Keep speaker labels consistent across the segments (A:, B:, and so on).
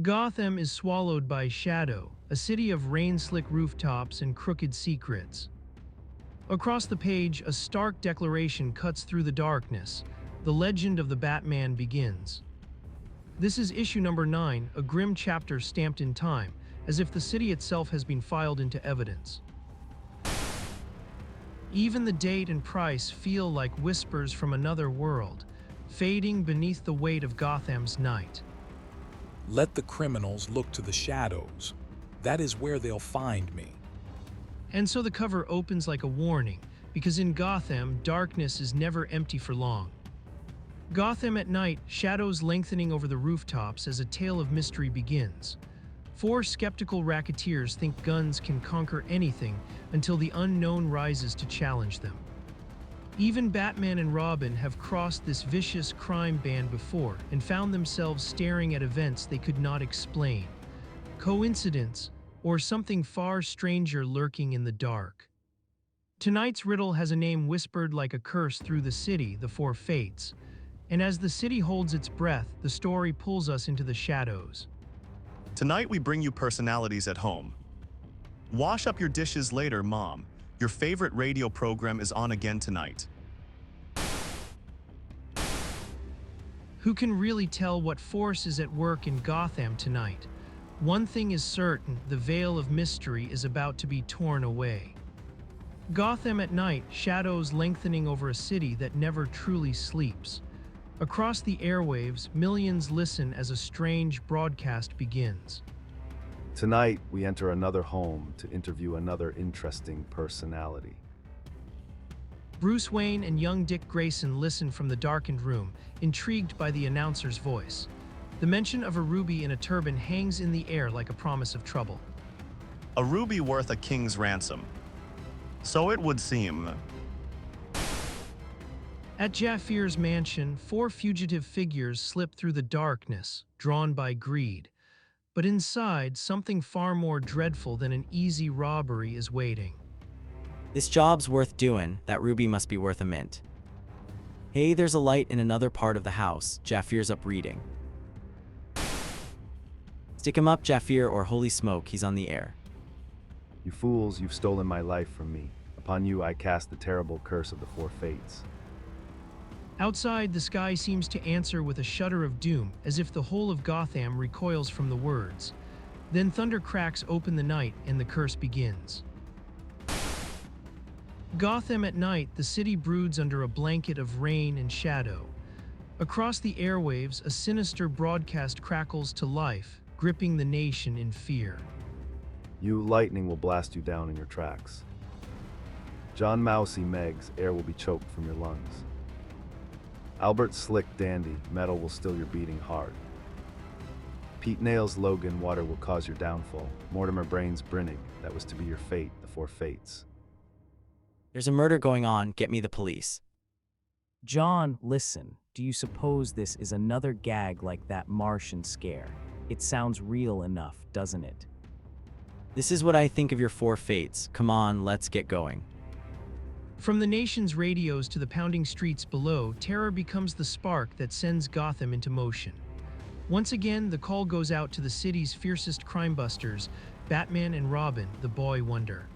A: Gotham is swallowed by shadow, a city of rain-slick rooftops and crooked secrets. Across the page, a stark declaration cuts through the darkness. The legend of the Batman begins. This is issue number 9, a grim chapter stamped in time, as if the city itself has been filed into evidence. Even the date and price feel like whispers from another world, fading beneath the weight of Gotham's night.
B: Let the criminals look to the shadows. That is where they'll find me.
A: And so the cover opens like a warning, because in Gotham, darkness is never empty for long. Gotham at night, shadows lengthening over the rooftops as a tale of mystery begins. 4 skeptical racketeers think guns can conquer anything until the unknown rises to challenge them. Even Batman and Robin have crossed this vicious crime band before and found themselves staring at events they could not explain. Coincidence, or something far stranger lurking in the dark? Tonight's riddle has a name whispered like a curse through the city, the Four Fates. And as the city holds its breath, the story pulls us into the shadows.
C: Tonight we bring you personalities at home. Wash up your dishes later, Mom. Your favorite radio program is on again tonight.
A: Who can really tell what force is at work in Gotham tonight? One thing is certain, the veil of mystery is about to be torn away. Gotham at night, shadows lengthening over a city that never truly sleeps. Across the airwaves, millions listen as a strange broadcast begins.
D: Tonight, we enter another home to interview another interesting personality.
A: Bruce Wayne and young Dick Grayson listen from the darkened room, intrigued by the announcer's voice. The mention of a ruby in a turban hangs in the air like a promise of trouble.
C: A ruby worth a king's ransom. So it would seem.
A: At Jaffir's mansion, 4 fugitive figures slip through the darkness, drawn by greed. But inside, something far more dreadful than an easy robbery is waiting.
E: This job's worth doing, that ruby must be worth a mint. Hey, there's a light in another part of the house. Jaffir's up reading. Stick him up, Jaffir, or holy smoke, he's on the air.
D: You fools, you've stolen my life from me. Upon you I cast the terrible curse of the Four Fates.
A: Outside, the sky seems to answer with a shudder of doom, as if the whole of Gotham recoils from the words. Then thunder cracks open the night, and the curse begins. Gotham at night, the city broods under a blanket of rain and shadow. Across the airwaves, a sinister broadcast crackles to life, gripping the nation in fear.
D: You lightning will blast you down in your tracks. John Mousy Meggs, air will be choked from your lungs. Albert Slick Dandy, metal will still your beating heart. Pete Nails Logan, water will cause your downfall. Mortimer Brains Brinnig, that was to be your fate, the Four Fates.
E: There's a murder going on, get me the police.
F: John, listen. Do you suppose this is another gag like that Martian scare? It sounds real enough, doesn't it?
E: This is what I think of your Four Fates. Come on, let's get going.
A: From the nation's radios to the pounding streets below, terror becomes the spark that sends Gotham into motion. Once again, the call goes out to the city's fiercest crime busters, Batman and Robin, the boy wonder.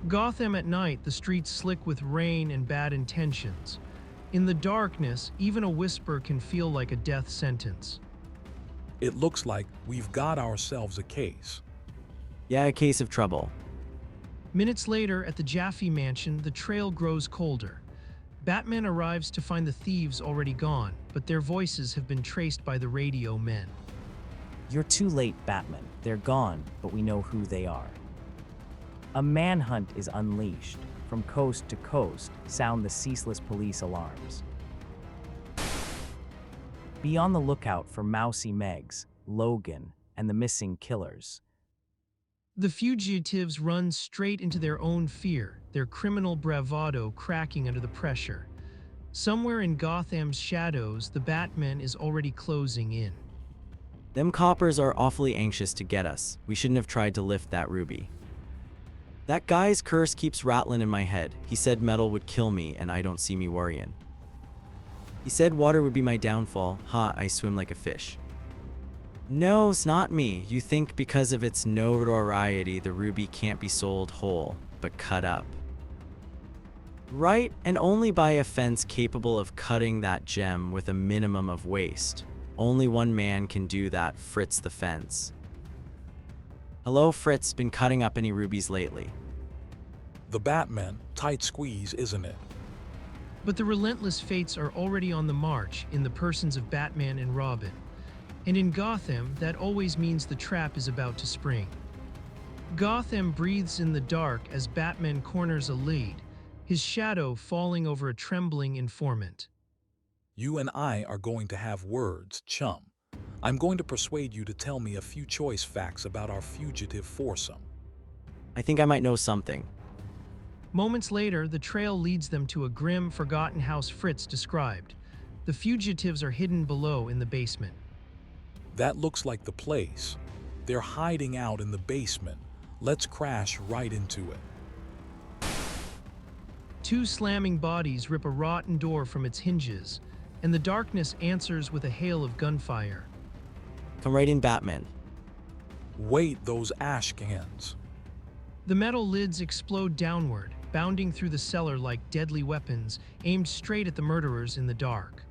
A: Gotham at night, the streets slick with rain and bad intentions. In the darkness, even a whisper can feel like a death sentence.
B: It looks like we've got ourselves a case.
E: Yeah, a case of trouble.
A: Minutes later, at the Jaffe mansion, the trail grows colder. Batman arrives to find the thieves already gone, but their voices have been traced by the radio men.
F: You're too late, Batman. They're gone, but we know who they are. A manhunt is unleashed. From coast to coast, sound the ceaseless police alarms. Be on the lookout for Mousy Meggs, Logan, and the missing killers.
A: The fugitives run straight into their own fear, their criminal bravado cracking under the pressure. Somewhere in Gotham's shadows, the Batman is already closing in.
E: Them coppers are awfully anxious to get us. We shouldn't have tried to lift that ruby. That guy's curse keeps rattling in my head. He said metal would kill me, and I don't see me worrying. He said water would be my downfall. Ha, I swim like a fish. No, it's not me. You think because of its notoriety, the ruby can't be sold whole, but cut up. Right, and only by a fence capable of cutting that gem with a minimum of waste. Only one man can do that, Fritz the fence. Hello, Fritz, been cutting up any rubies lately?
B: The Batman, tight squeeze, isn't it?
A: But the relentless fates are already on the march in the persons of Batman and Robin. And in Gotham, that always means the trap is about to spring. Gotham breathes in the dark as Batman corners a lead, his shadow falling over a trembling informant.
B: You and I are going to have words, chum. I'm going to persuade you to tell me a few choice facts about our fugitive foursome.
E: I think I might know something.
A: Moments later, the trail leads them to a grim, forgotten house Fritz described. The fugitives are hidden below in the basement.
B: That looks like the place. They're hiding out in the basement. Let's crash right into it.
A: Two slamming bodies rip a rotten door from its hinges, and the darkness answers with a hail of gunfire.
E: Come right in, Batman.
B: Wait, those ash cans.
A: The metal lids explode downward, bounding through the cellar like deadly weapons aimed straight at the murderers in the dark.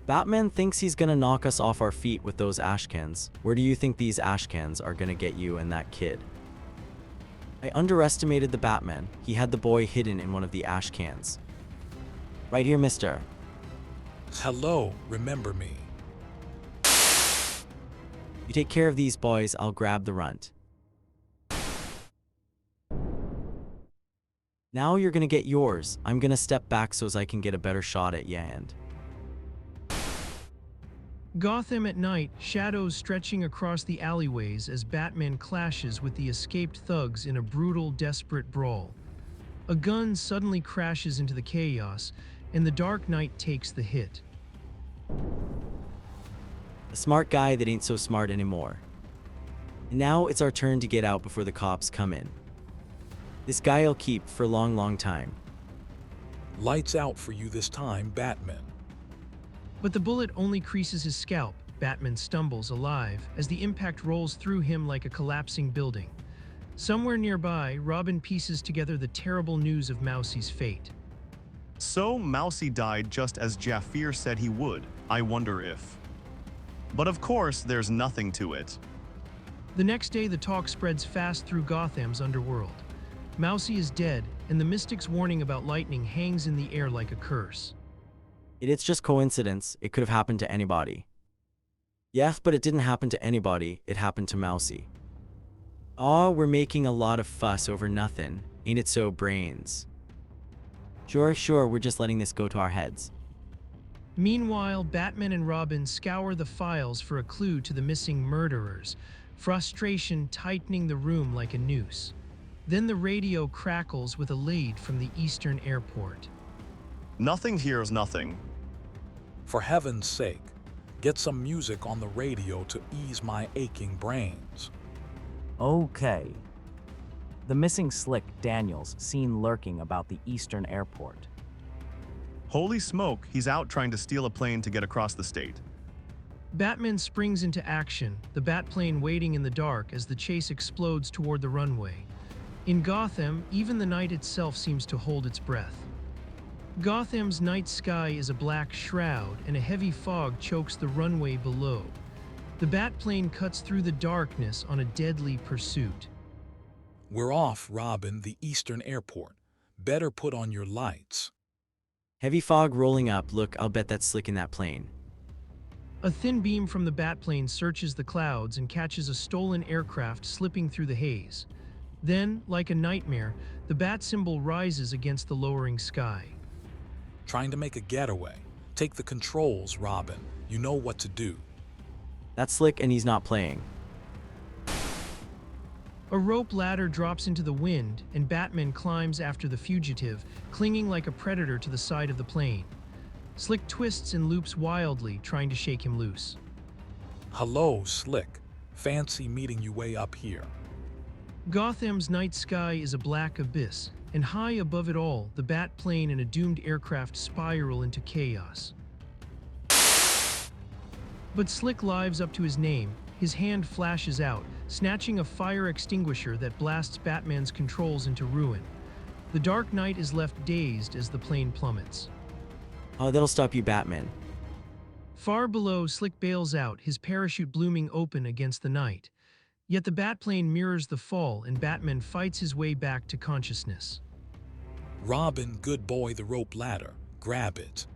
E: Batman thinks he's gonna knock us off our feet with those ash cans. Where do you think these ash cans are gonna get you and that kid? I underestimated the Batman. He had the boy hidden in one of the ash cans. Right here, mister.
B: Hello, remember me.
E: You take care of these boys, I'll grab the runt. Now you're gonna get yours. I'm gonna step back so as I can get a better shot at ya and...
A: Gotham at night, shadows stretching across the alleyways as Batman clashes with the escaped thugs in a brutal, desperate brawl. A gun suddenly crashes into the chaos, and the Dark Knight takes the hit.
E: A smart guy that ain't so smart anymore. And now it's our turn to get out before the cops come in. This guy'll keep for a long, long time.
B: Lights out for you this time, Batman.
A: But the bullet only creases his scalp. Batman stumbles alive as the impact rolls through him like a collapsing building. Somewhere nearby, Robin pieces together the terrible news of Mousie's fate.
C: So, Mousy died just as Jafir said he would. I wonder if... But of course, there's nothing to it.
A: The next day, the talk spreads fast through Gotham's underworld. Mousie is dead, and the Mystic's warning about lightning hangs in the air like a curse.
E: It's just coincidence. It could have happened to anybody. Yes, but it didn't happen to anybody. It happened to Mousy. Aw, we're making a lot of fuss over nothing. Ain't it so, brains? Sure, we're just letting this go to our heads.
A: Meanwhile, Batman and Robin scour the files for a clue to the missing murderers, frustration tightening the room like a noose. Then the radio crackles with a lead from the Eastern Airport.
C: Nothing here is nothing.
B: For heaven's sake, get some music on the radio to ease my aching brains.
F: Okay. The missing Slick Daniels seen lurking about the Eastern Airport.
C: Holy smoke, he's out trying to steal a plane to get across the state.
A: Batman springs into action, the Batplane waiting in the dark as the chase explodes toward the runway. In Gotham, even the night itself seems to hold its breath. Gotham's night sky is a black shroud, and a heavy fog chokes the runway below. The Batplane cuts through the darkness on a deadly pursuit.
B: We're off, Robin, the Eastern Airport. Better put on your lights.
E: Heavy fog rolling up. Look, I'll bet that's Slick in that plane.
A: A thin beam from the Batplane searches the clouds and catches a stolen aircraft slipping through the haze. Then, like a nightmare, the bat symbol rises against the lowering sky.
B: Trying to make a getaway. Take the controls, Robin. You know what to do.
E: That's Slick and he's not playing.
A: A rope ladder drops into the wind, and Batman climbs after the fugitive, clinging like a predator to the side of the plane. Slick twists and loops wildly, trying to shake him loose.
B: Hello, Slick. Fancy meeting you way up here.
A: Gotham's night sky is a black abyss, and high above it all, the Batplane and a doomed aircraft spiral into chaos. But Slick lives up to his name. his hand flashes out, snatching a fire extinguisher that blasts Batman's controls into ruin. The Dark Knight is left dazed as the plane plummets.
E: Oh, that'll stop you, Batman.
A: Far below, Slick bails out, his parachute blooming open against the night. Yet the Batplane mirrors the fall, and Batman fights his way back to consciousness.
B: Robin, good boy, the rope ladder. Grab it.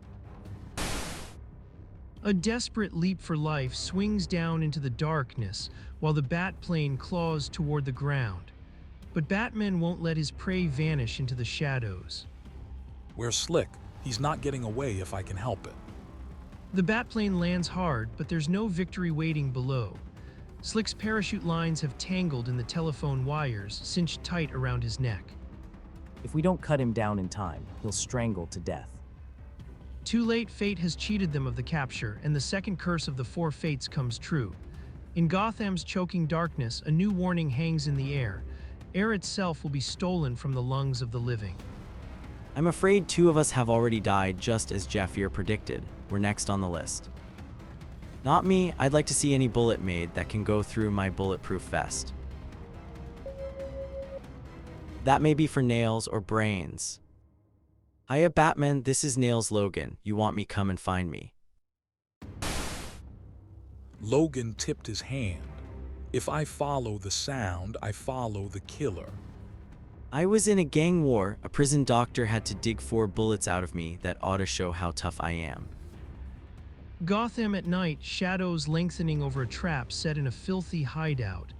A: A desperate leap for life swings down into the darkness while the Batplane claws toward the ground. But Batman won't let his prey vanish into the shadows.
B: We're Slick. He's not getting away if I can help it.
A: The Batplane lands hard, but there's no victory waiting below. Slick's parachute lines have tangled in the telephone wires, cinched tight around his neck.
F: If we don't cut him down in time, he'll strangle to death.
A: Too late, fate has cheated them of the capture, and the second curse of the four fates comes true. In Gotham's choking darkness, a new warning hangs in the air. Air itself will be stolen from the lungs of the living.
E: I'm afraid 2 of us have already died, just as Jaffier predicted. We're next on the list. Not me. I'd like to see any bullet made that can go through my bulletproof vest. That may be for Nails or Brains. Hiya, Batman. This is Nails Logan. You want me, come and find me.
B: Logan tipped his hand. If I follow the sound, I follow the killer.
E: I was in a gang war. A prison doctor had to dig 4 bullets out of me. That ought to show how tough I am.
A: Gotham at night, shadows lengthening over a trap set in a filthy hideout.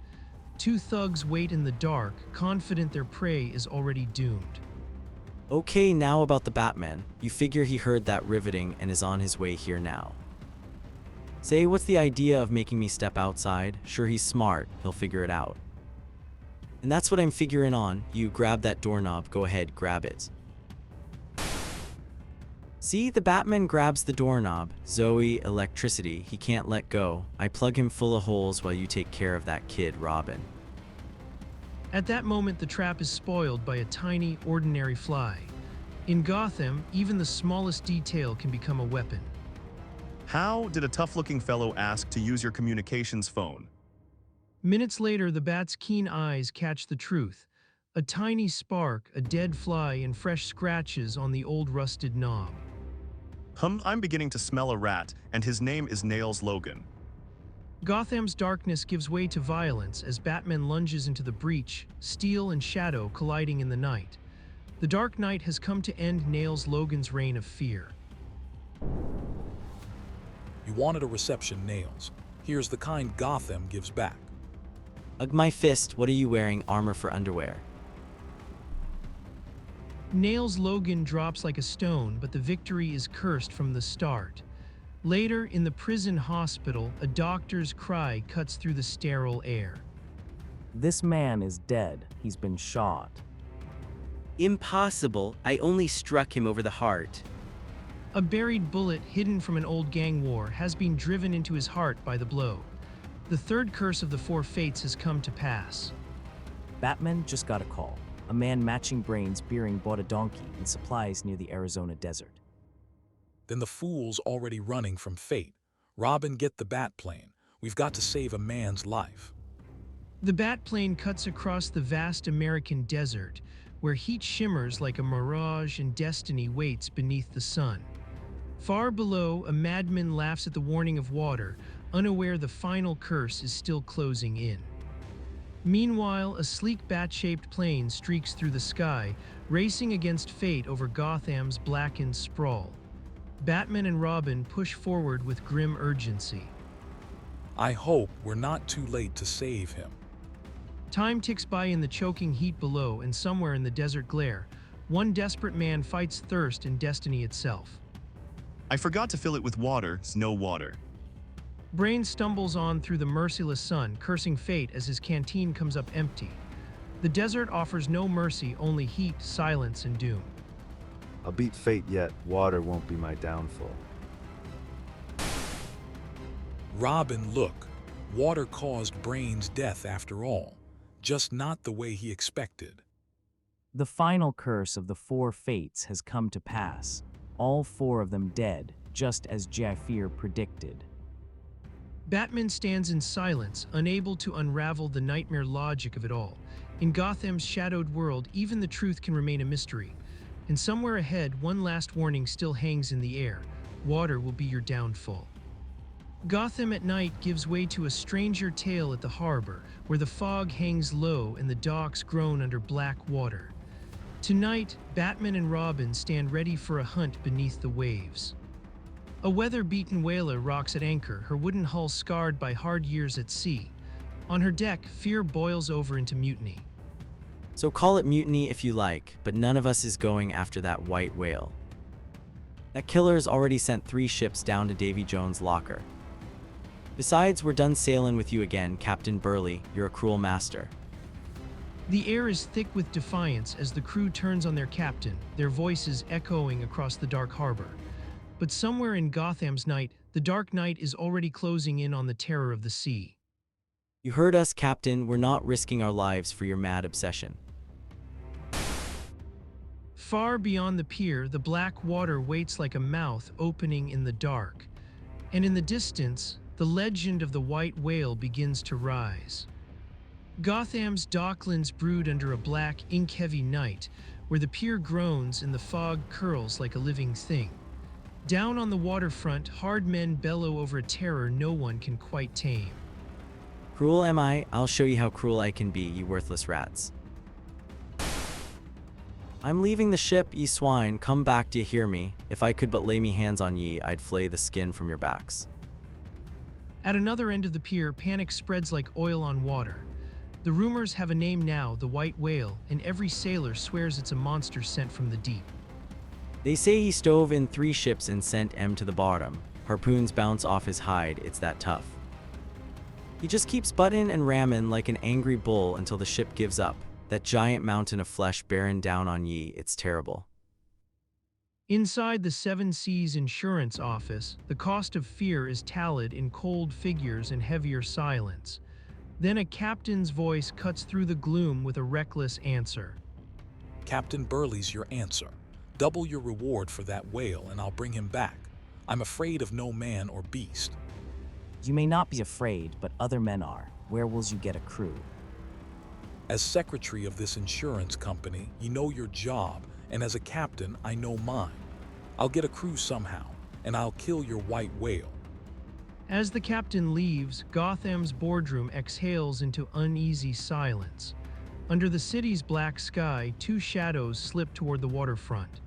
A: 2 thugs wait in the dark, confident their prey is already doomed.
E: Okay, now about the Batman. You figure he heard that riveting and is on his way here now. Say, what's the idea of making me step outside? Sure, he's smart. He'll figure it out. And that's what I'm figuring on. You grab that doorknob. Go ahead, grab it. See, the Batman grabs the doorknob. Zoe, electricity. He can't let go. I plug him full of holes while you take care of that kid, Robin.
A: At that moment, the trap is spoiled by a tiny, ordinary fly. In Gotham, even the smallest detail can become a weapon.
C: How did a tough-looking fellow ask to use your communications phone?
A: Minutes later, the Bat's keen eyes catch the truth. A tiny spark, a dead fly, and fresh scratches on the old rusted knob.
C: I'm beginning to smell a rat, and his name is Nails Logan.
A: Gotham's darkness gives way to violence as Batman lunges into the breach, steel and shadow colliding in the night. The Dark Knight has come to end Nails Logan's reign of fear.
B: You wanted a reception, Nails. Here's the kind Gotham gives back.
E: Ugh, my fist. What are you wearing? Armor for underwear.
A: Nails Logan drops like a stone, but the victory is cursed from the start. Later, in the prison hospital, a doctor's cry cuts through the sterile air.
F: This man is dead. He's been shot.
G: Impossible. I only struck him over the heart.
A: A buried bullet hidden from an old gang war has been driven into his heart by the blow. The third curse of the four fates has come to pass.
F: Batman just got a call. A man matching Brains Beering bought a donkey and supplies near the Arizona desert.
B: Then the fool's already running from fate. Robin, get the Batplane. We've got to save a man's life.
A: The Batplane cuts across the vast American desert, where heat shimmers like a mirage and destiny waits beneath the sun. Far below, a madman laughs at the warning of water, unaware the final curse is still closing in. Meanwhile, a sleek bat-shaped plane streaks through the sky, racing against fate over Gotham's blackened sprawl. Batman and Robin push forward with grim urgency.
B: I hope we're not too late to save him.
A: Time ticks by in the choking heat below, and somewhere in the desert glare, one desperate man fights thirst and destiny itself.
C: I forgot to fill it with water, no water.
A: Brain stumbles on through the merciless sun, cursing fate as his canteen comes up empty. The desert offers no mercy, only heat, silence, and doom.
D: I'll beat fate yet, water won't be my downfall.
B: Robin, look. Water caused Brain's death after all. Just not the way he expected.
F: The final curse of the four fates has come to pass. All four of them dead, just as Jaffier predicted.
A: Batman stands in silence, unable to unravel the nightmare logic of it all. In Gotham's shadowed world, even the truth can remain a mystery. And somewhere ahead, one last warning still hangs in the air. Water will be your downfall. Gotham at night gives way to a stranger tale at the harbor, where the fog hangs low and the docks groan under black water. Tonight, Batman and Robin stand ready for a hunt beneath the waves. A weather-beaten whaler rocks at anchor, her wooden hull scarred by hard years at sea. On her deck, fear boils over into mutiny.
E: So call it mutiny if you like, but none of us is going after that white whale. That killer's already sent 3 ships down to Davy Jones' locker. Besides, we're done sailing with you again, Captain Burley. You're a cruel master.
A: The air is thick with defiance as the crew turns on their captain, their voices echoing across the dark harbor. But somewhere in Gotham's night, the dark night is already closing in on the terror of the sea.
E: You heard us, Captain. We're not risking our lives for your mad obsession.
A: Far beyond the pier, the black water waits like a mouth opening in the dark. And in the distance, the legend of the white whale begins to rise. Gotham's docklands brood under a black, ink-heavy night, where the pier groans and the fog curls like a living thing. Down on the waterfront, hard men bellow over a terror no one can quite tame.
E: Cruel am I? I'll show you how cruel I can be, you worthless rats. I'm leaving the ship, ye swine. Come back, d'ye hear me? If I could but lay me hands on ye, I'd flay the skin from your backs.
A: At another end of the pier, panic spreads like oil on water. The rumors have a name now, the white whale, and every sailor swears it's a monster sent from the deep.
E: They say he stove in 3 ships and sent M to the bottom. Harpoons bounce off his hide, it's that tough. He just keeps butting and ramming like an angry bull until the ship gives up. That giant mountain of flesh bearing down on ye, it's terrible.
A: Inside the Seven Seas insurance office, the cost of fear is tallied in cold figures and heavier silence. Then a captain's voice cuts through the gloom with a reckless answer.
B: Captain Burley's your answer. Double your reward for that whale and I'll bring him back. I'm afraid of no man or beast.
F: You may not be afraid, but other men are. Where will you get a crew?
B: As secretary of this insurance company, you know your job, and as a captain, I know mine. I'll get a crew somehow, and I'll kill your white whale.
A: As the captain leaves, Gotham's boardroom exhales into uneasy silence. Under the city's black sky, 2 shadows slip toward the waterfront.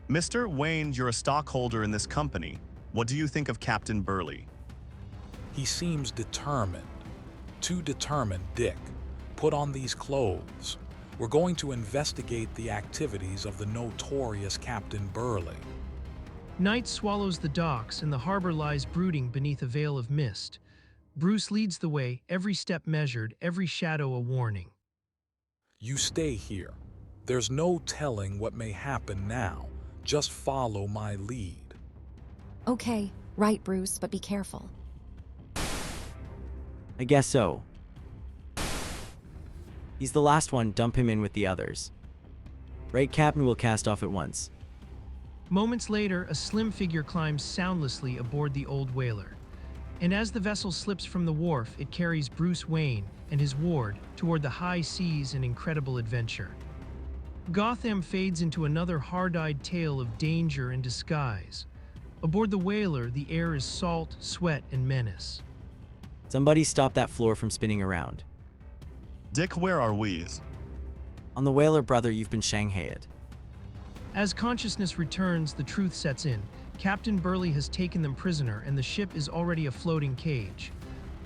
C: Mr. Wayne, you're a stockholder in this company. What do you think of Captain Burley?
B: He seems determined. Too determined, Dick. Put on these clothes. We're going to investigate the activities of the notorious Captain Burley.
A: Night swallows the docks and the harbor lies brooding beneath a veil of mist. Bruce leads the way, every step measured, every shadow a warning.
B: You stay here. There's no telling what may happen now. Just follow my lead.
H: Okay, right, Bruce, but be careful.
E: I guess so. He's the last one, dump him in with the others. Right, Captain, will cast off at once.
A: Moments later, a slim figure climbs soundlessly aboard the old whaler. And as the vessel slips from the wharf, it carries Bruce Wayne and his ward toward the high seas and incredible adventure. Gotham fades into another hard-eyed tale of danger and disguise. Aboard the whaler, the air is salt, sweat, and menace.
E: Somebody stop that floor from spinning around.
C: Dick, where are we?
E: On the whaler, brother, you've been shanghaied.
A: As consciousness returns, the truth sets in. Captain Burley has taken them prisoner, and the ship is already a floating cage.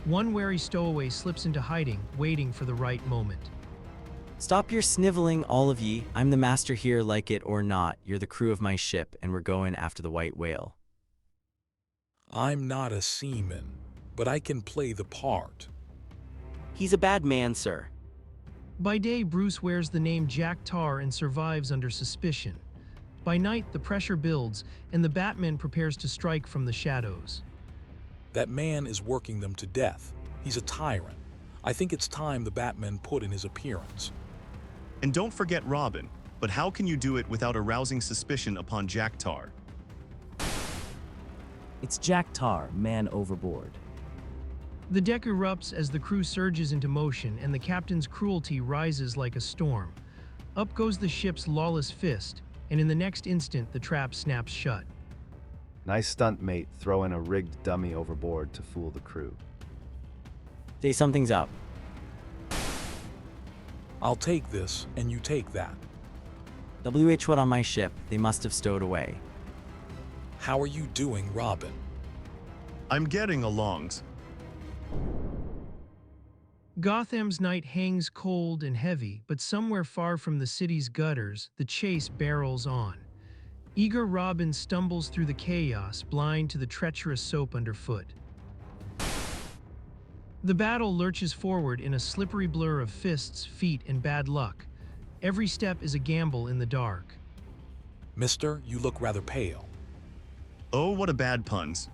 A: One wary stowaway slips into hiding, waiting for the right moment.
E: Stop your sniveling, all of ye. I'm the master here, like it or not. You're the crew of my ship, and we're going after the white whale.
B: I'm not a seaman, but I can play the part.
G: He's a bad man, sir.
A: By day, Bruce wears the name Jack Tar and survives under suspicion. By night, the pressure builds, and the Batman prepares to strike from the shadows.
B: That man is working them to death. He's a tyrant. I think it's time the Batman put in his appearance.
C: And don't forget Robin, but how can you do it without arousing suspicion upon Jack Tar?
F: It's Jack Tar, man overboard.
A: The deck erupts as the crew surges into motion and the captain's cruelty rises like a storm. Up goes the ship's lawless fist, and in the next instant the trap snaps shut.
D: Nice stunt, mate, throwing a rigged dummy overboard to fool the crew.
E: Say something's up.
B: I'll take this, and you take that.
E: WH what on my ship, they must have stowed away.
B: How are you doing, Robin?
C: I'm getting along.
A: Gotham's night hangs cold and heavy, but somewhere far from the city's gutters, the chase barrels on. Eager Robin stumbles through the chaos, blind to the treacherous soap underfoot. The battle lurches forward in a slippery blur of fists, feet, and bad luck. Every step is a gamble in the dark.
B: Mister, you look rather pale.
C: Oh, what a bad puns.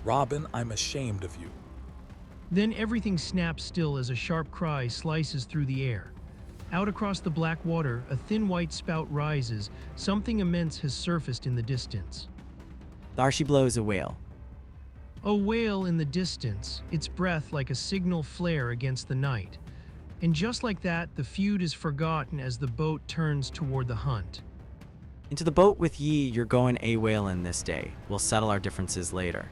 B: Robin, I'm ashamed of you.
A: Then everything snaps still as a sharp cry slices through the air. Out across the black water, a thin white spout rises. Something immense has surfaced in the distance.
E: Darcy blows a whale.
A: A whale in the distance, its breath like a signal flare against the night. And just like that, the feud is forgotten as the boat turns toward the hunt.
E: Into the boat with ye, you're going a whalin' this day. We'll settle our differences later.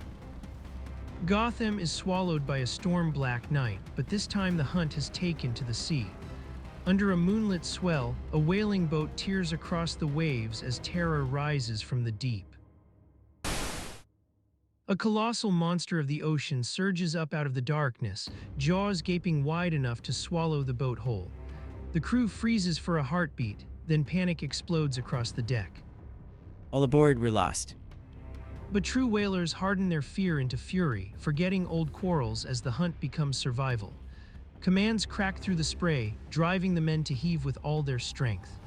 A: Gotham is swallowed by a storm-black night, but this time the hunt has taken to the sea. Under a moonlit swell, a whaling boat tears across the waves as terror rises from the deep. A colossal monster of the ocean surges up out of the darkness, jaws gaping wide enough to swallow the boat whole. The crew freezes for a heartbeat, then panic explodes across the deck.
E: All aboard, we're lost.
A: But true whalers harden their fear into fury, forgetting old quarrels as the hunt becomes survival. Commands crack through the spray, driving the men to heave with all their strength.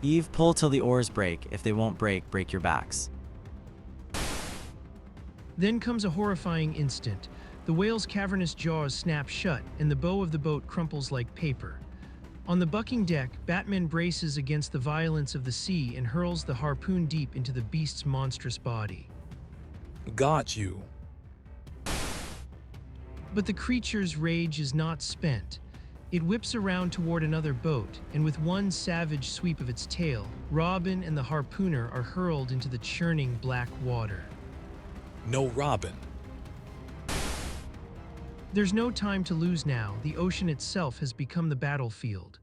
E: Heave, pull till the oars break. If they won't break, break your backs.
A: Then comes a horrifying instant. The whale's cavernous jaws snap shut, and the bow of the boat crumples like paper. On the bucking deck, Batman braces against the violence of the sea and hurls the harpoon deep into the beast's monstrous body.
B: Got you.
A: But the creature's rage is not spent. It whips around toward another boat, and with one savage sweep of its tail, Robin and the harpooner are hurled into the churning black water.
B: No Robin.
A: There's no time to lose now. The ocean itself has become the battlefield.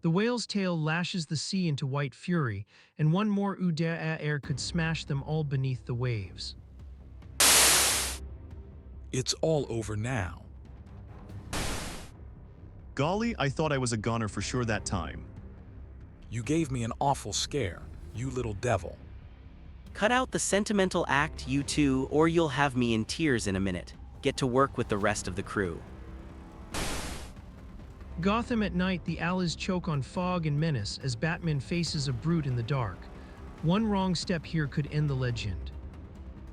A: The whale's tail lashes the sea into white fury, and one more air could smash them all beneath the waves.
B: It's all over now.
C: Golly, I thought I was a goner for sure that time.
B: You gave me an awful scare, you little devil.
G: Cut out the sentimental act, you two, or you'll have me in tears in a minute. Get to work with the rest of the crew.
A: Gotham at night, the alleys choke on fog and menace as Batman faces a brute in the dark. One wrong step here could end the legend.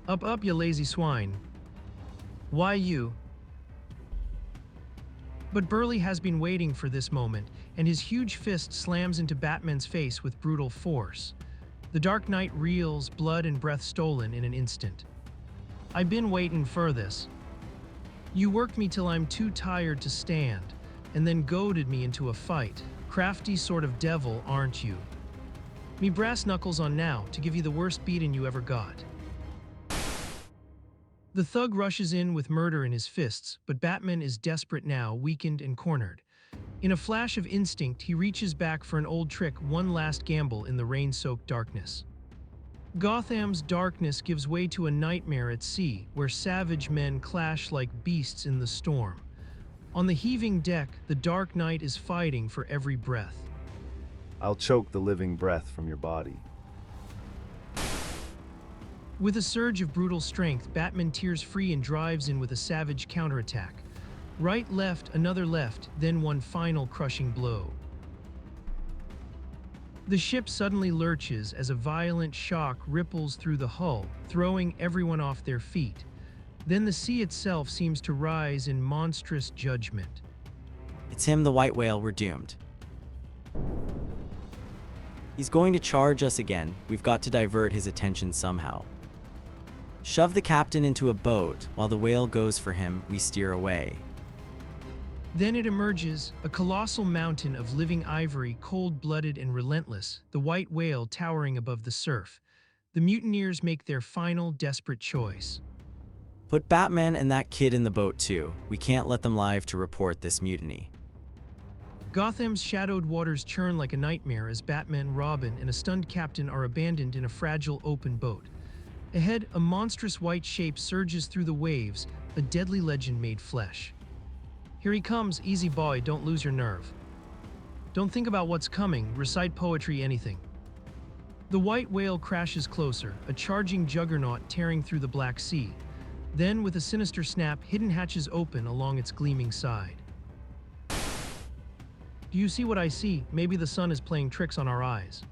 A: Up, up, you lazy swine. Why you? But Burley has been waiting for this moment, and his huge fist slams into Batman's face with brutal force. The Dark Knight reels, blood and breath stolen in an instant. I've been waiting for this. You worked me till I'm too tired to stand, and then goaded me into a fight. Crafty sort of devil, aren't you? Me brass knuckles on now to give you the worst beating you ever got. The thug rushes in with murder in his fists, but Batman is desperate now, weakened and cornered. In a flash of instinct, he reaches back for an old trick, one last gamble in the rain-soaked darkness. Gotham's darkness gives way to a nightmare at sea, where savage men clash like beasts in the storm. On the heaving deck, the Dark Knight is fighting for every breath.
D: I'll choke the living breath from your body.
A: With a surge of brutal strength, Batman tears free and drives in with a savage counterattack. Right, left, another left, then one final crushing blow. The ship suddenly lurches as a violent shock ripples through the hull, throwing everyone off their feet. Then the sea itself seems to rise in monstrous judgment.
E: It's him, the white whale, we're doomed. He's going to charge us again. We've got to divert his attention somehow. Shove the captain into a boat. While the whale goes for him, we steer away.
A: Then it emerges, a colossal mountain of living ivory, cold-blooded and relentless, the white whale towering above the surf. The mutineers make their final, desperate choice.
E: Put Batman and that kid in the boat too. We can't let them live to report this mutiny.
A: Gotham's shadowed waters churn like a nightmare as Batman, Robin, and a stunned captain are abandoned in a fragile open boat. Ahead, a monstrous white shape surges through the waves, a deadly legend made flesh. Here he comes, easy boy, don't lose your nerve. Don't think about what's coming, recite poetry, anything. The white whale crashes closer, a charging juggernaut tearing through the Black Sea. Then, with a sinister snap, hidden hatches open along its gleaming side. Do you see what I see? Maybe the sun is playing tricks on our eyes.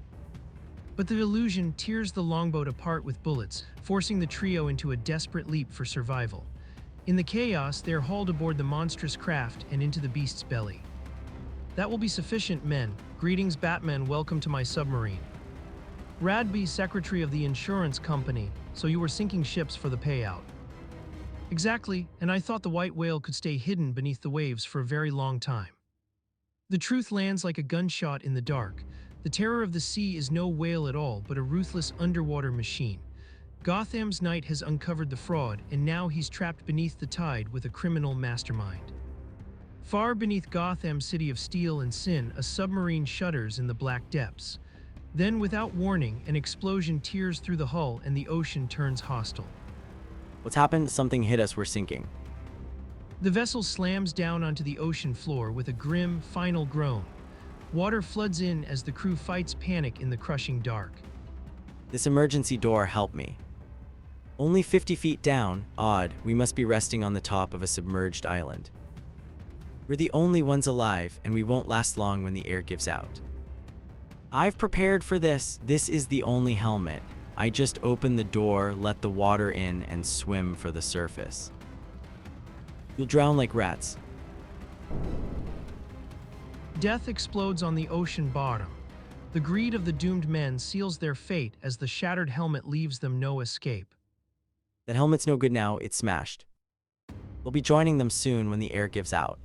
A: But the illusion tears the longboat apart with bullets, forcing the trio into a desperate leap for survival. In the chaos, they are hauled aboard the monstrous craft and into the beast's belly. That will be sufficient, men. Greetings, Batman, welcome to my submarine. Radby, secretary of the insurance company, so you were sinking ships for the payout. Exactly, and I thought the white whale could stay hidden beneath the waves for a very long time. The truth lands like a gunshot in the dark. The terror of the sea is no whale at all, but a ruthless underwater machine. Gotham's Knight has uncovered the fraud, and now he's trapped beneath the tide with a criminal mastermind. Far beneath Gotham's city of steel and sin, a submarine shudders in the black depths. Then, without warning, an explosion tears through the hull and the ocean turns hostile.
E: What's happened? Something hit us, we're sinking.
A: The vessel slams down onto the ocean floor with a grim, final groan. Water floods in as the crew fights panic in the crushing dark.
E: This emergency door, help me. Only 50 feet down, odd, we must be resting on the top of a submerged island. We're the only ones alive, and we won't last long when the air gives out. I've prepared for this. This is the only helmet. I just open the door, let the water in, and swim for the surface. You'll drown like rats.
A: Death explodes on the ocean bottom. The greed of the doomed men seals their fate as the shattered helmet leaves them no escape.
E: That helmet's no good now, it's smashed. We'll be joining them soon when the air gives out.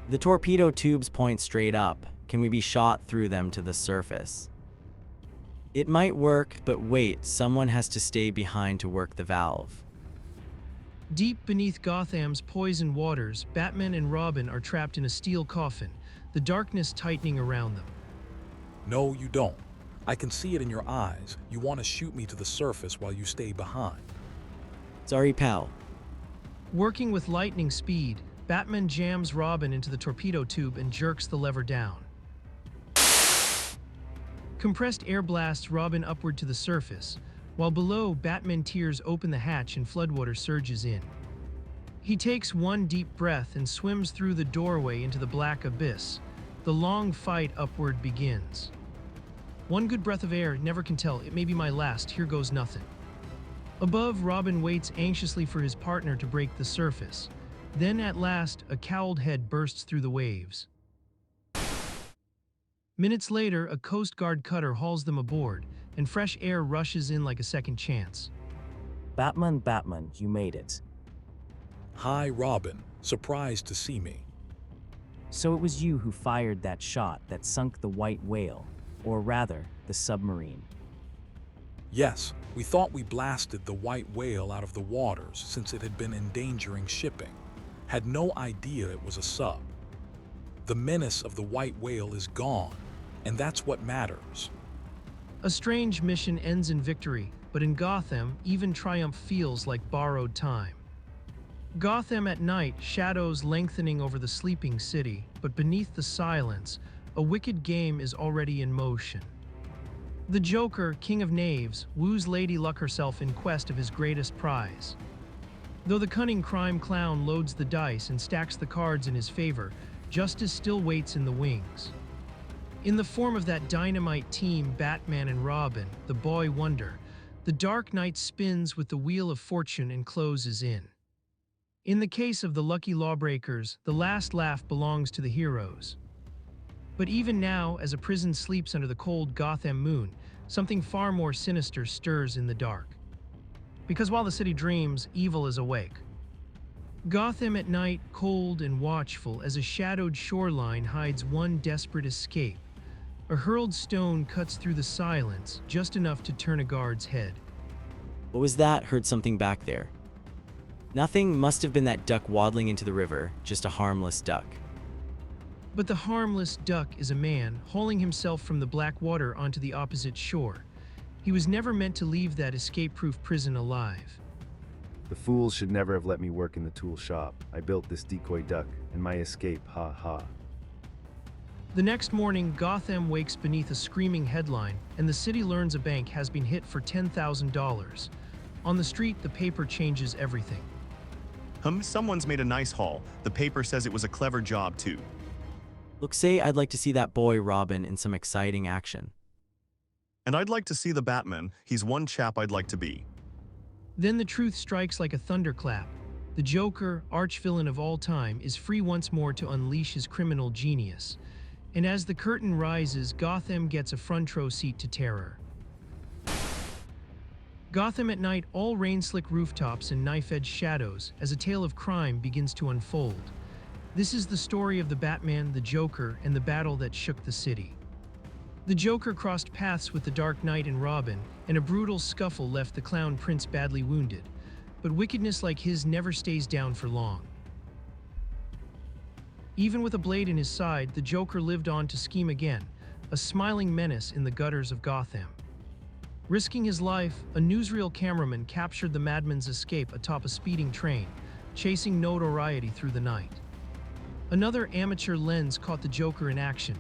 E: The torpedo tubes point straight up. Can we be shot through them to the surface? It might work, but wait, someone has to stay behind to work the valve.
A: Deep beneath Gotham's poisoned waters, Batman and Robin are trapped in a steel coffin, the darkness tightening around them.
B: No, you don't. I can see it in your eyes. You want to shoot me to the surface while you stay behind.
E: Sorry, pal.
A: Working with lightning speed, Batman jams Robin into the torpedo tube and jerks the lever down. Compressed air blasts Robin upward to the surface, while below, Batman tears open the hatch and floodwater surges in. He takes one deep breath and swims through the doorway into the black abyss. The long fight upward begins. One good breath of air, never can tell, it may be my last, here goes nothing. Above, Robin waits anxiously for his partner to break the surface. Then, at last, a cowled head bursts through the waves. Minutes later, a Coast Guard cutter hauls them aboard, and fresh air rushes in like a second chance.
F: Batman, you made it.
B: Hi, Robin. Surprised to see me.
F: So it was you who fired that shot that sunk the white whale, or rather, the submarine.
B: Yes, we thought we blasted the white whale out of the waters since it had been endangering shipping. Had no idea it was a sub. The menace of the white whale is gone, and that's what matters.
A: A strange mission ends in victory, but in Gotham, even triumph feels like borrowed time. Gotham at night, shadows lengthening over the sleeping city, but beneath the silence, a wicked game is already in motion. The Joker, King of Knaves, woos Lady Luck herself in quest of his greatest prize. Though the cunning crime clown loads the dice and stacks the cards in his favor, justice still waits in the wings. In the form of that dynamite team, Batman and Robin, the boy wonder, the Dark Knight spins with the wheel of fortune and closes in. In the case of the lucky lawbreakers, the last laugh belongs to the heroes. But even now, as a prison sleeps under the cold Gotham moon, something far more sinister stirs in the dark. because while the city dreams, evil is awake. Gotham at night, cold and watchful as a shadowed shoreline hides one desperate escape. A hurled stone cuts through the silence, just enough to turn a guard's head.
E: What was that? Heard something back there. Nothing, must have been that duck waddling into the river, just a harmless duck.
A: But the harmless duck is a man, hauling himself from the black water onto the opposite shore. He was never meant to leave that escape-proof prison alive.
D: The fools should never have let me work in the tool shop. I built this decoy duck, and my escape, ha ha.
A: The next morning, Gotham wakes beneath a screaming headline, and the city learns a bank has been hit for $10,000. On the street, the paper changes everything.
C: Someone's made a nice haul. The paper says it was a clever job, too.
E: Look, say I'd like to see that boy Robin in some exciting action.
C: And I'd like to see the Batman. He's one chap I'd like to be.
A: Then the truth strikes like a thunderclap. The Joker, arch-villain of all time, is free once more to unleash his criminal genius. And as the curtain rises, Gotham gets a front-row seat to terror. Gotham at night, all rain-slick rooftops and knife-edge shadows, as a tale of crime begins to unfold. This is the story of the Batman, the Joker, and the battle that shook the city. The Joker crossed paths with the Dark Knight and Robin, and a brutal scuffle left the Clown Prince badly wounded. But wickedness like his never stays down for long. Even with a blade in his side, the Joker lived on to scheme again, a smiling menace in the gutters of Gotham. Risking his life, a newsreel cameraman captured the madman's escape atop a speeding train, chasing notoriety through the night. Another amateur lens caught the Joker in action,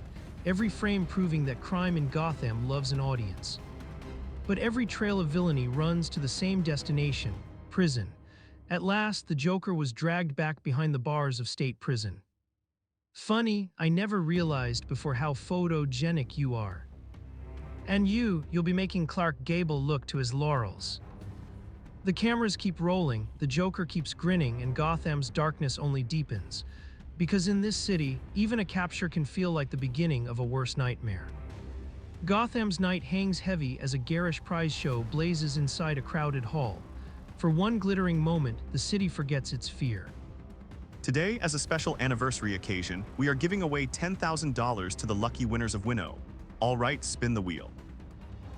A: every frame proving that crime in Gotham loves an audience. But every trail of villainy runs to the same destination, prison. At last, the Joker was dragged back behind the bars of state prison. Funny, I never realized before how photogenic you are. And you'll be making Clark Gable look to his laurels. The cameras keep rolling, the Joker keeps grinning, and Gotham's darkness only deepens. Because in this city, even a capture can feel like the beginning of a worse nightmare. Gotham's night hangs heavy as a garish prize show blazes inside a crowded hall. For one glittering moment, the city forgets its fear.
C: Today, as a special anniversary occasion, we are giving away $10,000 to the lucky winners of Winnow. All right, spin the wheel.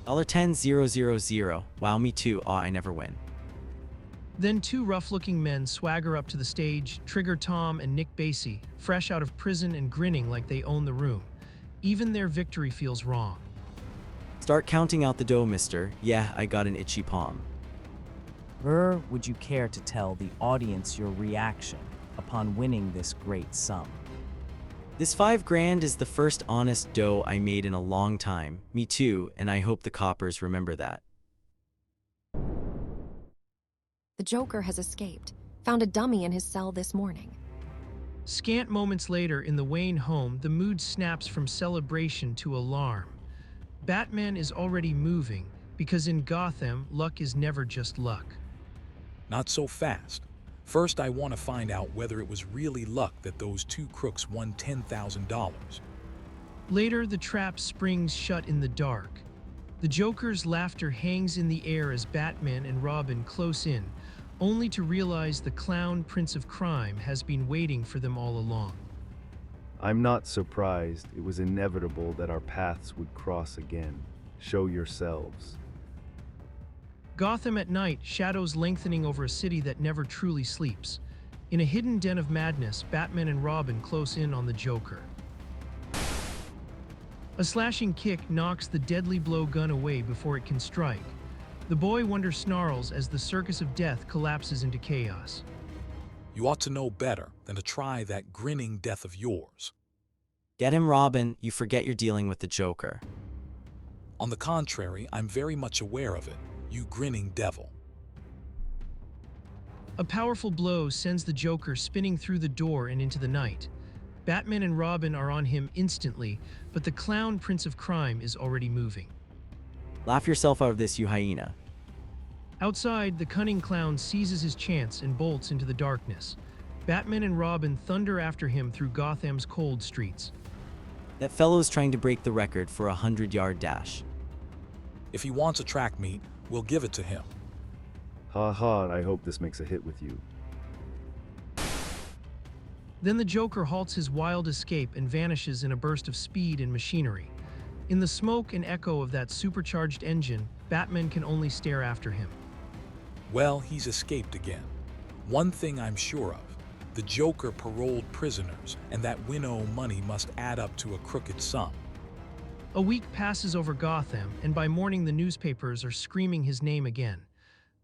E: $10,000. Wow, me too. Aw, I never win.
A: Then two rough-looking men swagger up to the stage, Trigger Tom and Nick Basie, fresh out of prison and grinning like they own the room. Even their victory feels wrong.
E: Start counting out the dough, mister. Yeah, I got an itchy palm.
F: Would you care to tell the audience your reaction upon winning this great sum?
E: This $5,000 is the first honest dough I made in a long time. Me too, and I hope the coppers remember that.
H: The Joker has escaped. Found a dummy in his cell this morning.
A: Scant moments later in the Wayne home, the mood snaps from celebration to alarm. Batman is already moving, because in Gotham, luck is never just luck.
B: Not so fast. First, I want to find out whether it was really luck that those two crooks won $10,000.
A: Later, the trap springs shut in the dark. The Joker's laughter hangs in the air as Batman and Robin close in, only to realize the clown Prince of Crime has been waiting for them all along.
D: I'm not surprised. It was inevitable that our paths would cross again. Show yourselves.
A: Gotham at night, shadows lengthening over a city that never truly sleeps. In a hidden den of madness, Batman and Robin close in on the Joker. A slashing kick knocks the deadly blow gun away before it can strike. The boy wonder snarls as the circus of death collapses into chaos.
B: You ought to know better than to try that grinning death of yours.
E: Get him, Robin. You forget you're dealing with the Joker.
B: On the contrary, I'm very much aware of it, you grinning devil.
A: A powerful blow sends the Joker spinning through the door and into the night. Batman and Robin are on him instantly, but the clown Prince of Crime is already moving.
E: Laugh yourself out of this, you hyena.
A: Outside, the cunning clown seizes his chance and bolts into the darkness. Batman and Robin thunder after him through Gotham's cold streets.
E: That fellow's trying to break the record for a 100-yard dash.
B: If he wants a track meet, we'll give it to him.
D: Ha ha, I hope this makes a hit with you.
A: Then the Joker halts his wild escape and vanishes in a burst of speed and machinery. In the smoke and echo of that supercharged engine, Batman can only stare after him.
B: Well, he's escaped again. One thing I'm sure of, the Joker paroled prisoners, and that winnow money must add up to a crooked sum.
A: A week passes over Gotham, and by morning the newspapers are screaming his name again.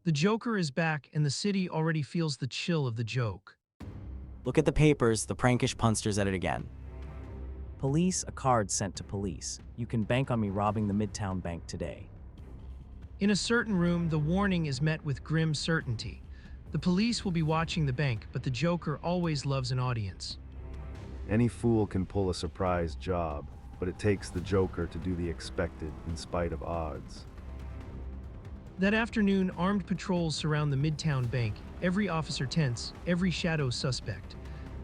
A: The Joker is back, and the city already feels the chill of the joke.
E: Look at the papers, the prankish punster's at it again.
F: Police, a card sent to police. You can bank on me robbing the Midtown Bank today.
A: In a certain room, the warning is met with grim certainty. The police will be watching the bank, but the Joker always loves an audience.
D: Any fool can pull a surprise job, but it takes the Joker to do the expected in spite of odds.
A: That afternoon, armed patrols surround the Midtown Bank, every officer tense, every shadow suspect.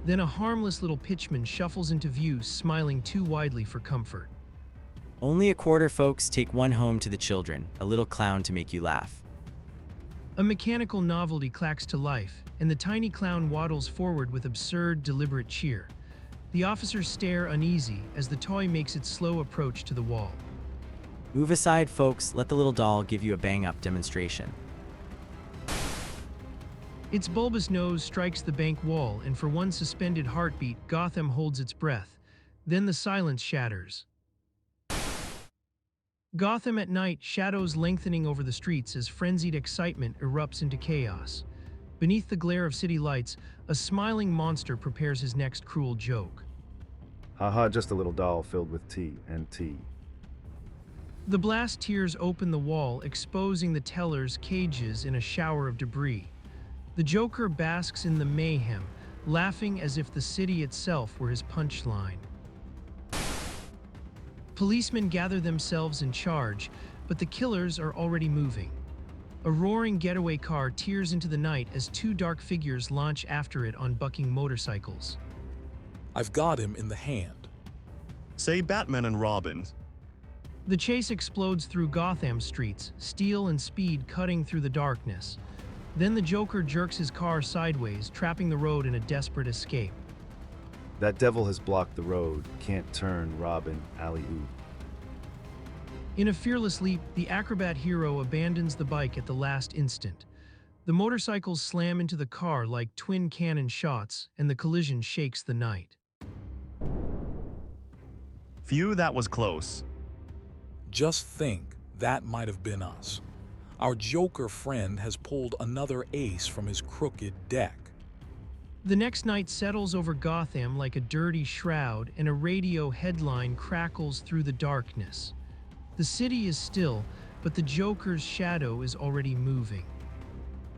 A: Then a harmless little pitchman shuffles into view, smiling too widely for comfort.
E: Only a quarter, folks. Take one home to the children, a little clown to make you laugh.
A: A mechanical novelty clacks to life, and the tiny clown waddles forward with absurd, deliberate cheer. The officers stare uneasy as the toy makes its slow approach to the wall.
E: Move aside, folks. Let the little doll give you a bang-up demonstration.
A: Its bulbous nose strikes the bank wall, and for one suspended heartbeat, Gotham holds its breath. Then the silence shatters. Gotham at night, shadows lengthening over the streets as frenzied excitement erupts into chaos. Beneath the glare of city lights, a smiling monster prepares his next cruel joke.
D: Haha, just a little doll filled with tea and tea.
A: The blast tears open the wall, exposing the teller's cages in a shower of debris. The Joker basks in the mayhem, laughing as if the city itself were his punchline. Policemen gather themselves in charge, but the killers are already moving. A roaring getaway car tears into the night as two dark figures launch after it on bucking motorcycles.
B: I've got him in the hand.
C: Say Batman and Robin.
A: The chase explodes through Gotham streets, steel and speed cutting through the darkness. Then the Joker jerks his car sideways, trapping the road in a desperate escape.
D: That devil has blocked the road. Can't turn, Robin, alley-oop.
A: In a fearless leap, the acrobat hero abandons the bike at the last instant. The motorcycles slam into the car like twin cannon shots, and the collision shakes the night.
C: Phew, that was close.
B: Just think, that might have been us. Our Joker friend has pulled another ace from his crooked deck.
A: The next night settles over Gotham like a dirty shroud, and a radio headline crackles through the darkness. The city is still, but the Joker's shadow is already moving.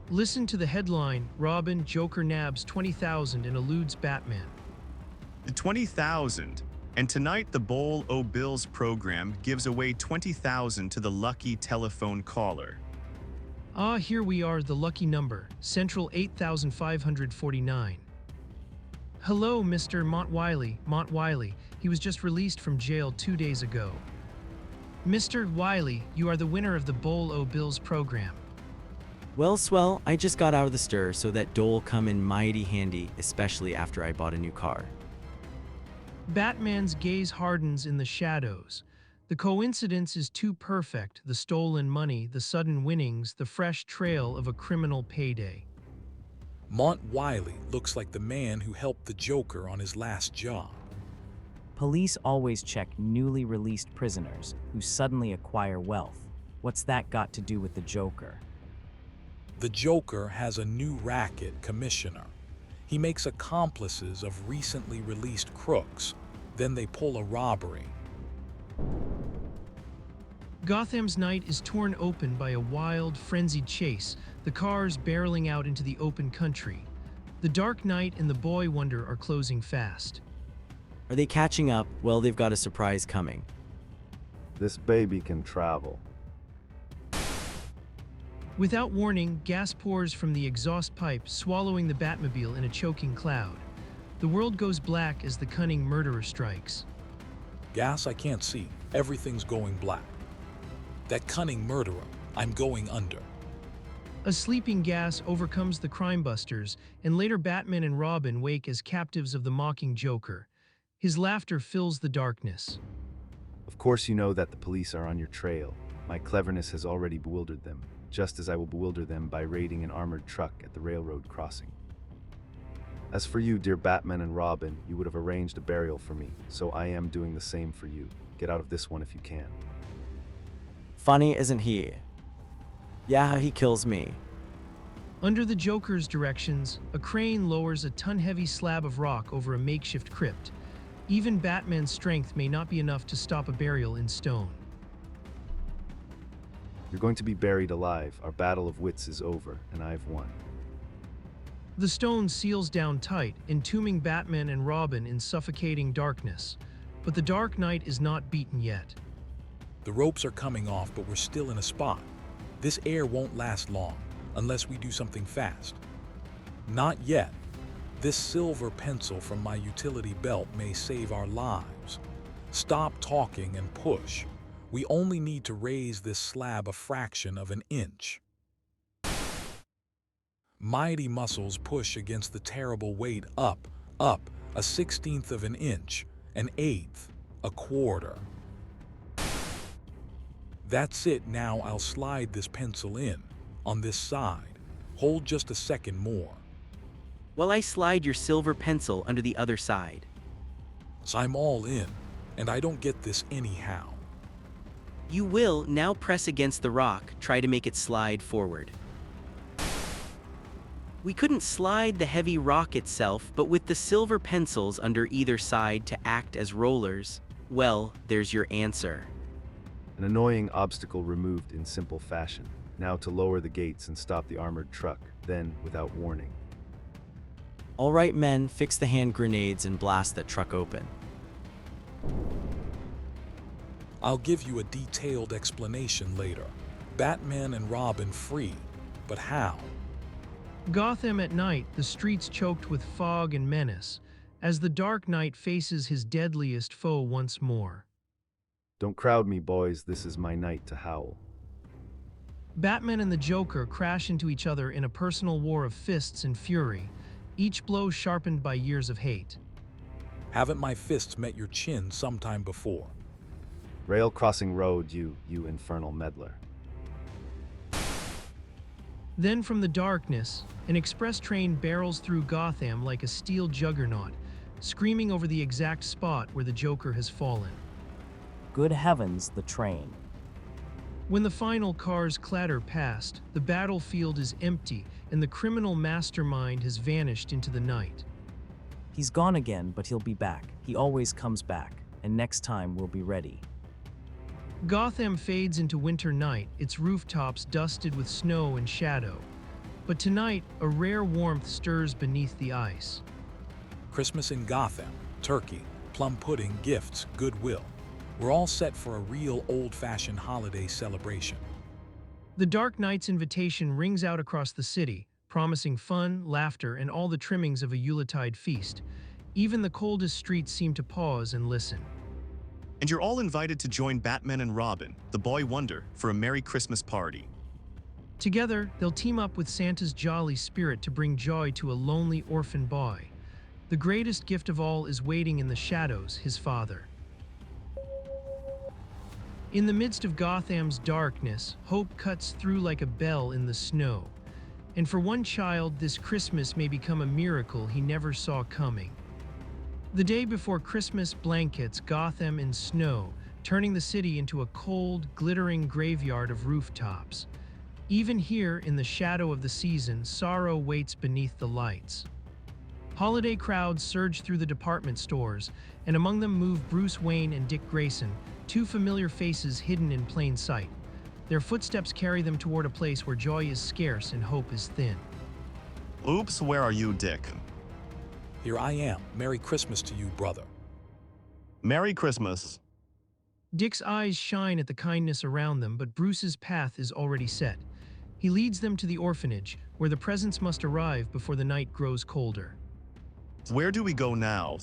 A: Listen to the headline: Robin, Joker nabs 20,000 and eludes Batman.
C: 20,000. And tonight the Bowl O' Bills program gives away 20,000 to the lucky telephone caller.
A: Ah, here we are, the lucky number, Central 8549. Hello, Mr. Montwiley. He was just released from jail 2 days ago. Mr. Wiley, you are the winner of the Bowl O' Bills program.
E: Well, swell, I just got out of the stir, so that dole'll come in mighty handy, especially after I bought a new car.
A: Batman's gaze hardens in the shadows. The coincidence is too perfect: the stolen money, the sudden winnings, the fresh trail of a criminal payday.
B: Montwiley looks like the man who helped the Joker on his last job.
F: Police always check newly released prisoners who suddenly acquire wealth. What's that got to do with the Joker?
B: The Joker has a new racket commissioner. He makes accomplices of recently released crooks. Then they pull a robbery.
A: Gotham's night is torn open by a wild, frenzied chase, the cars barreling out into the open country. The Dark Knight and the Boy Wonder are closing fast.
E: Are they catching up? Well, they've got a surprise coming.
D: This baby can travel.
A: Without warning, gas pours from the exhaust pipe, swallowing the Batmobile in a choking cloud. The world goes black as the cunning murderer strikes.
B: Gas I can't see. Everything's going black. That cunning murderer, I'm going under.
A: A sleeping gas overcomes the crime busters, and later Batman and Robin wake as captives of the mocking Joker. His laughter fills the darkness.
D: Of course you know that the police are on your trail. My cleverness has already bewildered them, just as I will bewilder them by raiding an armored truck at the railroad crossing. As for you, dear Batman and Robin, you would have arranged a burial for me, so I am doing the same for you. Get out of this one if you can.
E: Funny, isn't he? Yeah, he kills me.
A: Under the Joker's directions, a crane lowers a ton-heavy slab of rock over a makeshift crypt. Even Batman's strength may not be enough to stop a burial in stone.
D: You're going to be buried alive. Our battle of wits is over, and I've won.
A: The stone seals down tight, entombing Batman and Robin in suffocating darkness. But the Dark Knight is not beaten yet.
B: The ropes are coming off, but we're still in a spot. This air won't last long, unless we do something fast. Not yet. This silver pencil from my utility belt may save our lives. Stop talking and push. We only need to raise this slab a fraction of an inch. Mighty muscles push against the terrible weight up, a 1/16 of an inch, an 1/8, a quarter. That's it. Now I'll slide this pencil in, on this side. Hold just a second more.
G: While I slide your silver pencil under the other side.
B: So I'm all in, and I don't get this anyhow.
G: You will now press against the rock, try to make it slide forward. We couldn't slide the heavy rock itself, but with the silver pencils under either side to act as rollers, well, there's your answer.
D: An annoying obstacle removed in simple fashion. Now to lower the gates and stop the armored truck, then, without warning.
E: All right, men, fix the hand grenades and blast that truck open.
B: I'll give you a detailed explanation later. Batman and Robin free, but how?
A: Gotham at night, the streets choked with fog and menace, as the Dark Knight faces his deadliest foe once more.
D: Don't crowd me, boys. This is my night to howl.
A: Batman and the Joker crash into each other in a personal war of fists and fury, each blow sharpened by years of hate.
B: Haven't my fists met your chin sometime before?
D: Rail crossing road, you infernal meddler.
A: Then from the darkness, an express train barrels through Gotham like a steel juggernaut, screaming over the exact spot where the Joker has fallen.
F: Good heavens, the train.
A: When the final cars clatter past, the battlefield is empty and the criminal mastermind has vanished into the night.
F: He's gone again, but he'll be back. He always comes back, and next time we'll be ready.
A: Gotham fades into winter night, its rooftops dusted with snow and shadow. But tonight, a rare warmth stirs beneath the ice.
B: Christmas in Gotham, turkey, plum pudding, gifts, goodwill. We're all set for a real old-fashioned holiday celebration.
A: The Dark Knight's invitation rings out across the city, promising fun, laughter, and all the trimmings of a Yuletide feast. Even the coldest streets seem to pause and listen.
C: And you're all invited to join Batman and Robin, the boy wonder, for a Merry Christmas party.
A: Together, they'll team up with Santa's jolly spirit to bring joy to a lonely orphan boy. The greatest gift of all is waiting in the shadows, his father. In the midst of Gotham's darkness, hope cuts through like a bell in the snow. And for one child, this Christmas may become a miracle he never saw coming. The day before Christmas blankets Gotham in snow, turning the city into a cold, glittering graveyard of rooftops. Even here, in the shadow of the season, sorrow waits beneath the lights. Holiday crowds surge through the department stores, and among them move Bruce Wayne and Dick Grayson, two familiar faces hidden in plain sight. Their footsteps carry them toward a place where joy is scarce and hope is thin.
C: Oops, where are you, Dick?
B: Here I am. Merry Christmas to you, brother.
C: Merry Christmas.
A: Dick's eyes shine at the kindness around them, but Bruce's path is already set. He leads them to the orphanage, where the presents must arrive before the night grows colder.
C: Where do we go now?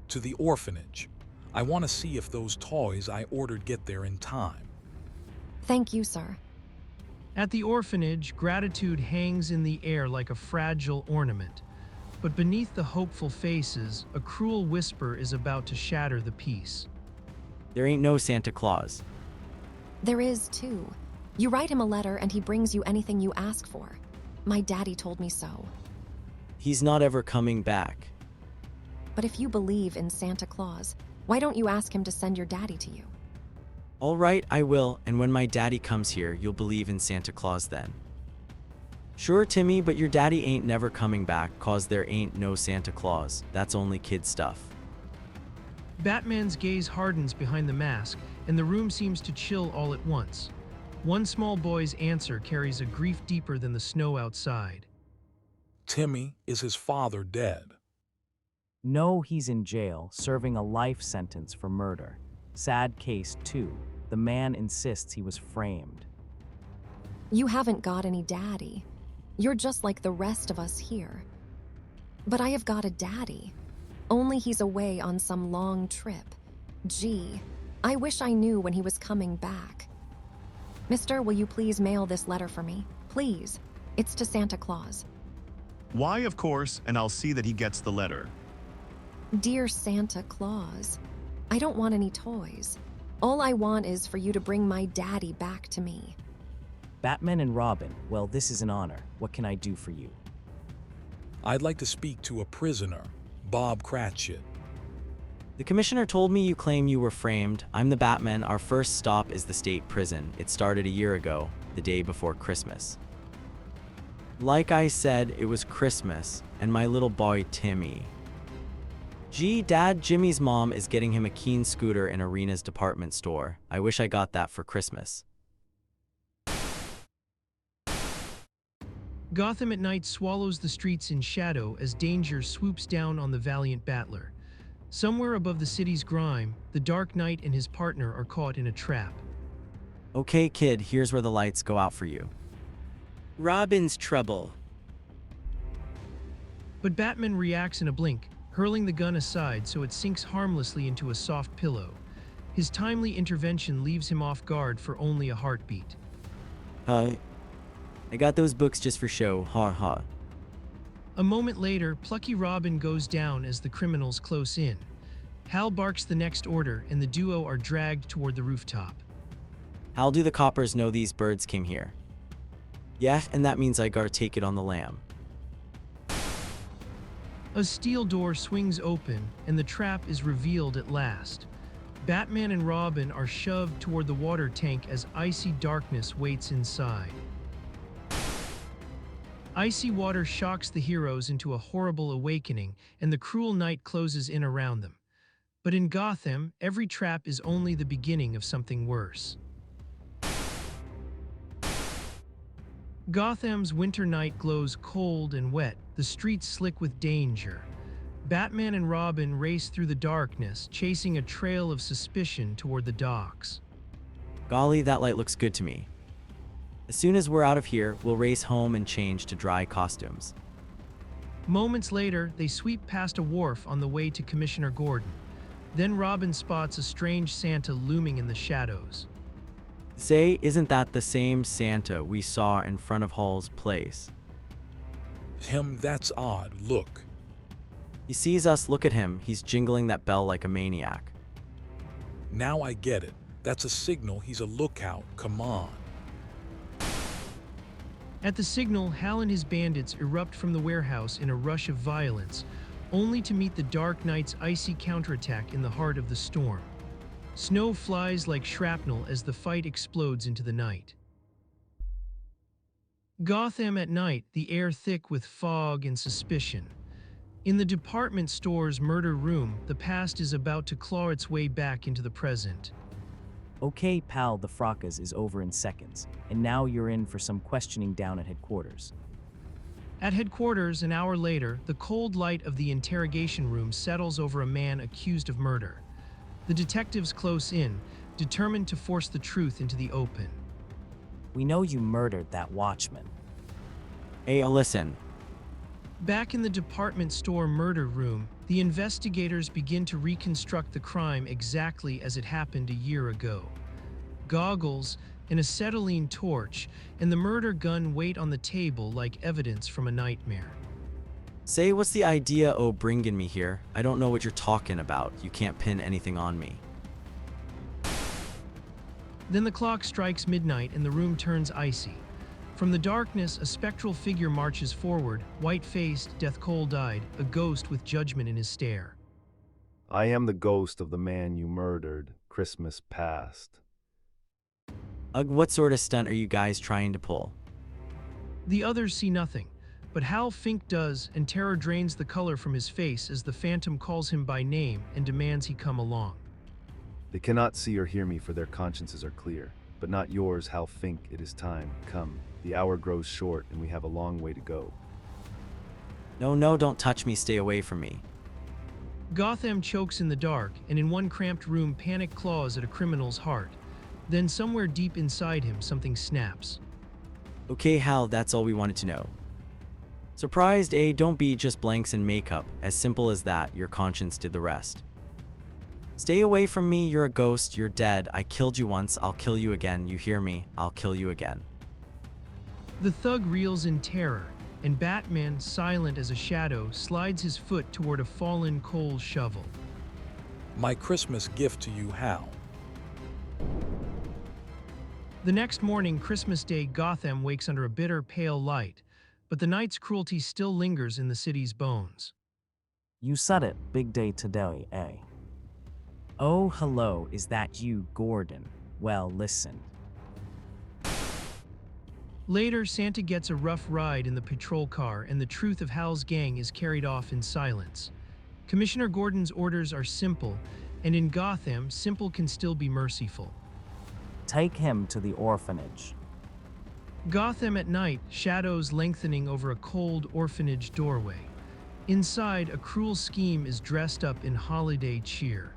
B: To the orphanage. I want to see if those toys I ordered get there in time.
H: Thank you, sir.
A: At the orphanage, gratitude hangs in the air like a fragile ornament. But beneath the hopeful faces, a cruel whisper is about to shatter the peace.
E: There ain't no Santa Claus.
H: There is, too. You write him a letter and he brings you anything you ask for. My daddy told me so.
E: He's not ever coming back.
H: But if you believe in Santa Claus, why don't you ask him to send your daddy to you?
E: All right, I will, and when my daddy comes here, you'll believe in Santa Claus then. Sure, Timmy, but your daddy ain't never coming back, 'cause there ain't no Santa Claus. That's only kid stuff.
A: Batman's gaze hardens behind the mask, and the room seems to chill all at once. One small boy's answer carries a grief deeper than the snow outside.
B: Timmy, is his father dead?
F: No, he's in jail, serving a life sentence for murder. Sad case, too. The man insists he was framed.
H: You haven't got any daddy. You're just like the rest of us here. But I have got a daddy. Only he's away on some long trip. Gee, I wish I knew when he was coming back. Mister, will you please mail this letter for me? Please. It's to Santa Claus.
C: Why, of course, and I'll see that he gets the letter.
H: Dear Santa Claus, I don't want any toys. All I want is for you to bring my daddy back to me.
F: Batman and Robin, well, this is an honor. What can I do for you?
B: I'd like to speak to a prisoner, Bob Cratchit.
E: The commissioner told me you claim you were framed. I'm the Batman. Our first stop is the state prison. It started a year ago, the day before Christmas. Like I said, it was Christmas, and my little boy Timmy. Gee, Dad, Jimmy's mom is getting him a Keen scooter in Arena's department store. I wish I got that for Christmas.
A: Gotham at night swallows the streets in shadow as danger swoops down on the valiant battler. Somewhere above the city's grime, the Dark Knight and his partner are caught in a trap.
E: Okay, kid, here's where the lights go out for you.
G: Robin's trouble.
A: But Batman reacts in a blink, hurling the gun aside so it sinks harmlessly into a soft pillow. His timely intervention leaves him off guard for only a heartbeat.
E: I got those books just for show, ha ha.
A: A moment later, plucky Robin goes down as the criminals close in. Hal barks the next order, and the duo are dragged toward the rooftop.
E: How do the coppers know these birds came here? Yeah, and that means I gotta take it on the lam.
A: A steel door swings open, and the trap is revealed at last. Batman and Robin are shoved toward the water tank as icy darkness waits inside. Icy water shocks the heroes into a horrible awakening, and the cruel night closes in around them. But in Gotham, every trap is only the beginning of something worse. Gotham's winter night glows cold and wet, the streets slick with danger. Batman and Robin race through the darkness, chasing a trail of suspicion toward the docks.
E: Golly, that light looks good to me. As soon as we're out of here, we'll race home and change to dry costumes.
A: Moments later, they sweep past a wharf on the way to Commissioner Gordon. Then Robin spots a strange Santa looming in the shadows.
E: Say, isn't that the same Santa we saw in front of Hall's place?
B: Him, that's odd. Look.
E: He sees us, look at him. He's jingling that bell like a maniac.
B: Now I get it. That's a signal he's a lookout. Come on.
A: At the signal, Hal and his bandits erupt from the warehouse in a rush of violence, only to meet the Dark Knight's icy counterattack in the heart of the storm. Snow flies like shrapnel as the fight explodes into the night. Gotham at night, the air thick with fog and suspicion. In the department store's murder room, the past is about to claw its way back into the present.
F: Okay, pal, the fracas is over in seconds, and now you're in for some questioning down at headquarters.
A: At headquarters, an hour later, the cold light of the interrogation room settles over a man accused of murder. The detectives close in, determined to force the truth into the open.
F: We know you murdered that watchman.
E: Hey, listen.
A: Back in the department store murder room, the investigators begin to reconstruct the crime exactly as it happened a year ago. Goggles, and acetylene torch, and the murder gun wait on the table like evidence from a nightmare.
E: Say, what's the idea o' bringing me here? I don't know what you're talking about. You can't pin anything on me.
A: Then the clock strikes midnight and the room turns icy. From the darkness, a spectral figure marches forward, white-faced, death-cold-eyed, a ghost with judgment in his stare.
D: I am the ghost of the man you murdered, Christmas past.
E: Ugh, what sort of stunt are you guys trying to pull?
A: The others see nothing, but Hal Fink does, and terror drains the color from his face as the phantom calls him by name and demands he come along.
D: They cannot see or hear me, for their consciences are clear. But not yours, Hal Fink. It is time. Come. The hour grows short, and we have a long way to go.
E: No, don't touch me. Stay away from me.
A: Gotham chokes in the dark, and in one cramped room panic claws at a criminal's heart. Then somewhere deep inside him, something snaps.
E: Okay, Hal, that's all we wanted to know. Surprised, eh? Don't be just blanks and makeup. As simple as that, your conscience did the rest. Stay away from me, you're a ghost, you're dead. I killed you once, I'll kill you again. You hear me? I'll kill you again.
A: The thug reels in terror, and Batman, silent as a shadow, slides his foot toward a fallen coal shovel.
B: My Christmas gift to you, Hal.
A: The next morning, Christmas Day, Gotham wakes under a bitter, pale light, but the night's cruelty still lingers in the city's bones.
F: You said it, big day today, eh? Oh, hello, is that you, Gordon? Well, listen.
A: Later, Santa gets a rough ride in the patrol car, and the truth of Hal's gang is carried off in silence. Commissioner Gordon's orders are simple, and in Gotham, simple can still be merciful.
F: Take him to the orphanage.
A: Gotham at night, shadows lengthening over a cold orphanage doorway. Inside, a cruel scheme is dressed up in holiday cheer.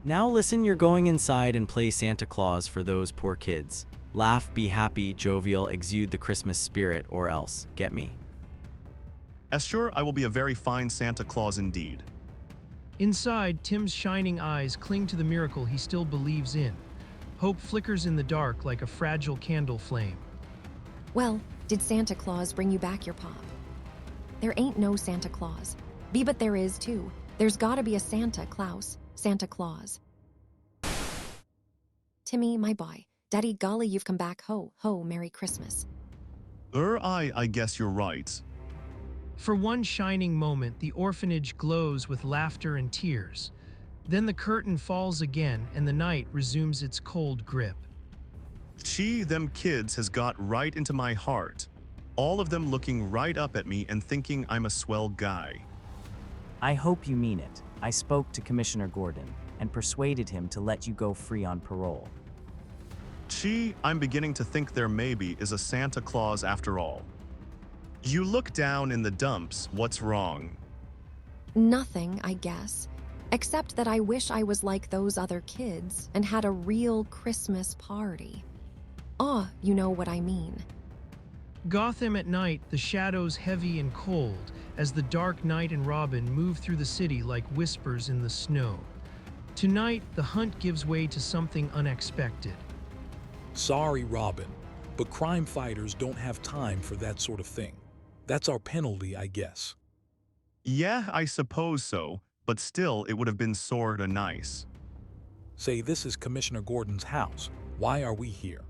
E: Now listen, you're going inside and play Santa Claus for those poor kids. Laugh, be happy, jovial, exude the Christmas spirit, or else, get me.
C: As sure, I will be a very fine Santa Claus indeed.
A: Inside, Tim's shining eyes cling to the miracle he still believes in. Hope flickers in the dark like a fragile candle flame.
H: Well, did Santa Claus bring you back your pop? There ain't no Santa Claus. But there is too. There's gotta be a Santa Claus. Santa Claus. Timmy, my boy. Daddy golly, you've come back. Ho, Merry Christmas.
C: I guess you're right.
A: For one shining moment, the orphanage glows with laughter and tears. Then the curtain falls again and the night resumes its cold grip.
C: Them kids has got right into my heart. All of them looking right up at me and thinking I'm a swell guy.
F: I hope you mean it. I spoke to Commissioner Gordon and persuaded him to let you go free on parole.
C: I'm beginning to think there maybe is a Santa Claus after all. You look down in the dumps, what's wrong?
H: Nothing, I guess. Except that I wish I was like those other kids and had a real Christmas party. You know what I mean.
A: Gotham at night, the shadows heavy and cold, as the Dark Knight and Robin move through the city like whispers in the snow. Tonight, the hunt gives way to something unexpected.
B: Sorry, Robin, but crime fighters don't have time for that sort of thing. That's our penalty, I guess.
C: Yeah, I suppose so, but still it would have been sorta nice.
B: Say, this is Commissioner Gordon's house. Why are we here?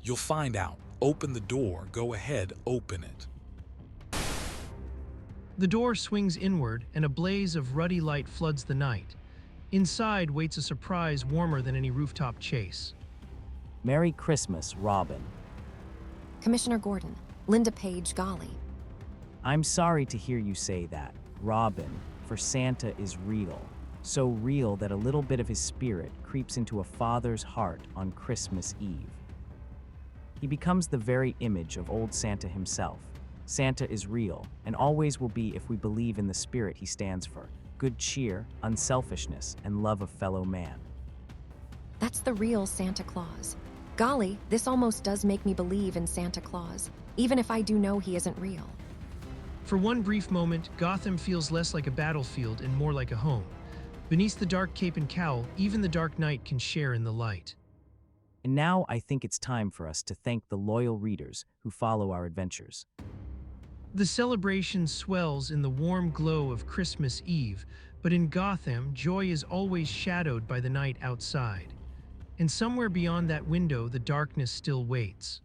B: You'll find out. Open the door. Go ahead, open it.
A: The door swings inward and a blaze of ruddy light floods the night. Inside waits a surprise warmer than any rooftop chase.
F: Merry Christmas, Robin.
H: Commissioner Gordon, Linda Page, golly.
F: I'm sorry to hear you say that, Robin, for Santa is real. So real that a little bit of his spirit creeps into a father's heart on Christmas Eve. He becomes the very image of old Santa himself. Santa is real, and always will be if we believe in the spirit he stands for: good cheer, unselfishness, and love of fellow man.
H: That's the real Santa Claus. Golly, this almost does make me believe in Santa Claus, even if I do know he isn't real.
A: For one brief moment, Gotham feels less like a battlefield and more like a home. Beneath the dark cape and cowl, even the Dark Knight can share in the light.
F: And now I think it's time for us to thank the loyal readers who follow our adventures.
A: The celebration swells in the warm glow of Christmas Eve, but in Gotham, joy is always shadowed by the night outside. And somewhere beyond that window, the darkness still waits.